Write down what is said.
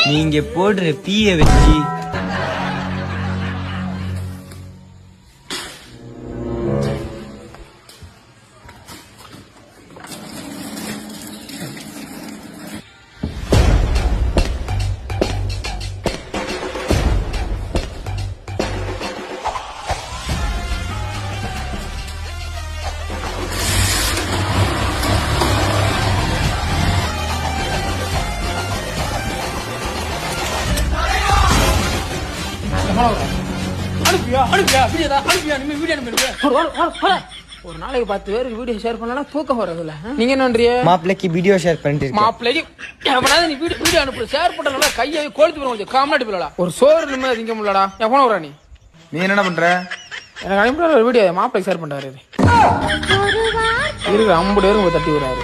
நீங்க போடுற பீய வச்சு ஒரு நாளைக்கு 10 பேருக்கு வீடியோ ஷேர் பண்ணா தூக்கம் வரதுல நீங்க என்ன பண்றீங்க? மாப்பிளைக்கு வீடியோ ஷேர் பண்ணிட்டு மாப்பிளைக்கு நீ வீடியோ அனுப்பு ஷேர் பண்ணல கையை கோழித்து போற காமெடி பிள்ளடா ஒரு சோறு நிம்மதி திங்க முடியலடா எவன வரா நீ என்ன பண்ற? எனக்கு அனுப்புற ஒரு வீடியோ மாப்பிளைக்கு ஷேர் பண்றாரு இருக்கு 50 பேருக்கு தட்டி விடுறாரு